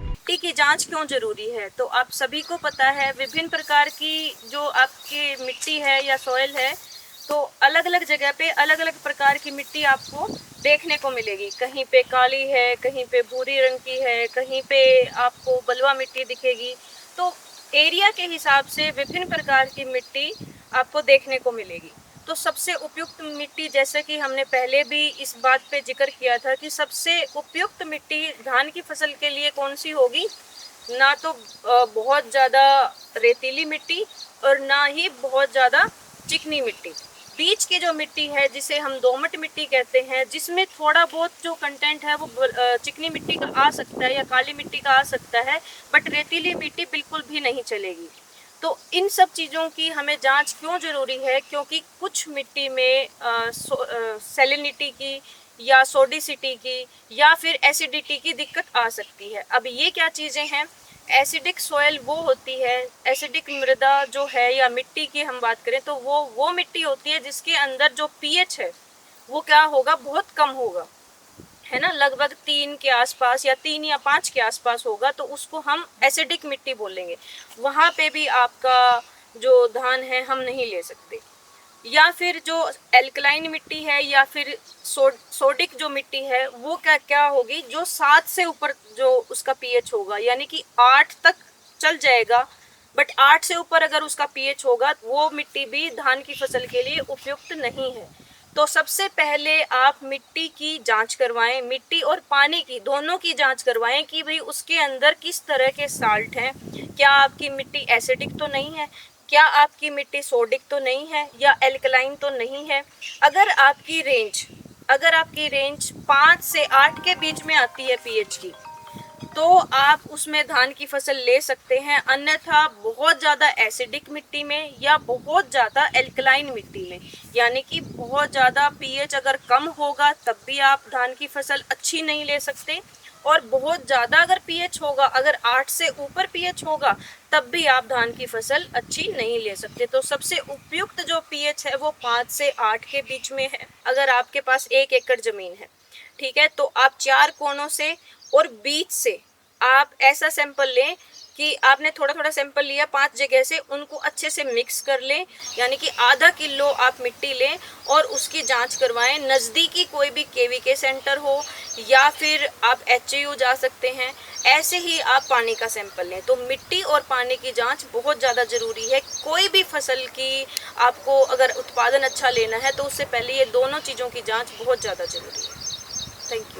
मिट्टी की जांच क्यों जरूरी है? तो आप सभी को पता है विभिन्न प्रकार की जो आपकी मिट्टी है या सॉइल है, तो अलग अलग जगह पे अलग अलग प्रकार की मिट्टी आपको देखने को मिलेगी। कहीं पे काली है, कहीं पे भूरी रंग की है, कहीं पे आपको बलुआ मिट्टी दिखेगी। तो एरिया के हिसाब से विभिन्न प्रकार की मिट्टी आपको देखने को मिलेगी। तो सबसे उपयुक्त मिट्टी, जैसे कि हमने पहले भी इस बात पे जिक्र किया था कि सबसे उपयुक्त मिट्टी धान की फसल के लिए कौन सी होगी? ना तो बहुत ज़्यादा रेतीली मिट्टी और ना ही बहुत ज़्यादा चिकनी मिट्टी। बीच की जो मिट्टी है जिसे हम दोमट मिट्टी कहते हैं, जिसमें थोड़ा बहुत जो कंटेंट है वो चिकनी मिट्टी का आ सकता है या काली मिट्टी का आ सकता है, बट रेतीली मिट्टी बिल्कुल भी नहीं चलेगी। तो इन सब चीज़ों की हमें जांच क्यों ज़रूरी है? क्योंकि कुछ मिट्टी में सैलिनिटी की या सोडिसिटी की या फिर एसिडिटी की दिक्कत आ सकती है। अब ये क्या चीज़ें हैं? एसिडिक सॉइल वो होती है, एसिडिक मृदा जो है या मिट्टी की हम बात करें तो वो मिट्टी होती है जिसके अंदर जो पीएच है वो क्या होगा? बहुत कम होगा, है ना, लगभग 3 के आसपास या 3 या 5 के आसपास होगा, तो उसको हम एसिडिक मिट्टी बोलेंगे। वहाँ पे भी आपका जो धान है हम नहीं ले सकते। या फिर जो एल्कलाइन मिट्टी है या फिर सोडिक जो मिट्टी है वो क्या क्या होगी? जो 7 से ऊपर जो उसका पीएच होगा, यानी कि 8 तक चल जाएगा, बट 8 से ऊपर अगर उसका पीएच होगा वो मिट्टी भी धान की फसल के लिए उपयुक्त नहीं है। तो सबसे पहले आप मिट्टी की जांच करवाएं, मिट्टी और पानी की दोनों की जांच करवाएं कि भाई उसके अंदर किस तरह के साल्ट हैं। क्या आपकी मिट्टी एसिडिक तो नहीं है? क्या आपकी मिट्टी सोडिक तो नहीं है या एल्कलाइन तो नहीं है? अगर आपकी रेंज 5 से 8 के बीच में आती है पीएच की, तो आप उसमें धान की फसल ले सकते हैं। अन्यथा बहुत ज़्यादा एसिडिक मिट्टी में या बहुत ज़्यादा एल्कलाइन मिट्टी में, यानी कि बहुत ज़्यादा पीएच अगर कम होगा तब भी आप धान की फसल अच्छी नहीं ले सकते, और बहुत ज़्यादा अगर पीएच होगा, अगर 8 से ऊपर पीएच होगा तब भी आप धान की फसल अच्छी नहीं ले सकते। तो सबसे उपयुक्त जो पीएच है वो 5 से 8 के बीच में है। अगर आपके पास 1 एकड़ ज़मीन है, ठीक है, तो आप 4 कोनों से और बीच से आप ऐसा सैंपल लें कि आपने थोड़ा थोड़ा सैंपल लिया 5 जगह से, उनको अच्छे से मिक्स कर लें, यानी कि आधा किलो आप मिट्टी लें और उसकी जांच करवाएं। नज़दीकी कोई भी केवीके सेंटर हो या फिर आप एचयू जा सकते हैं, ऐसे ही आप पानी का सैंपल लें। तो मिट्टी और पानी की जांच बहुत ज़्यादा ज़रूरी है। कोई भी फसल की आपको अगर उत्पादन अच्छा लेना है तो उससे पहले ये दोनों चीज़ों की जाँच बहुत ज़्यादा ज़रूरी है। Thank you.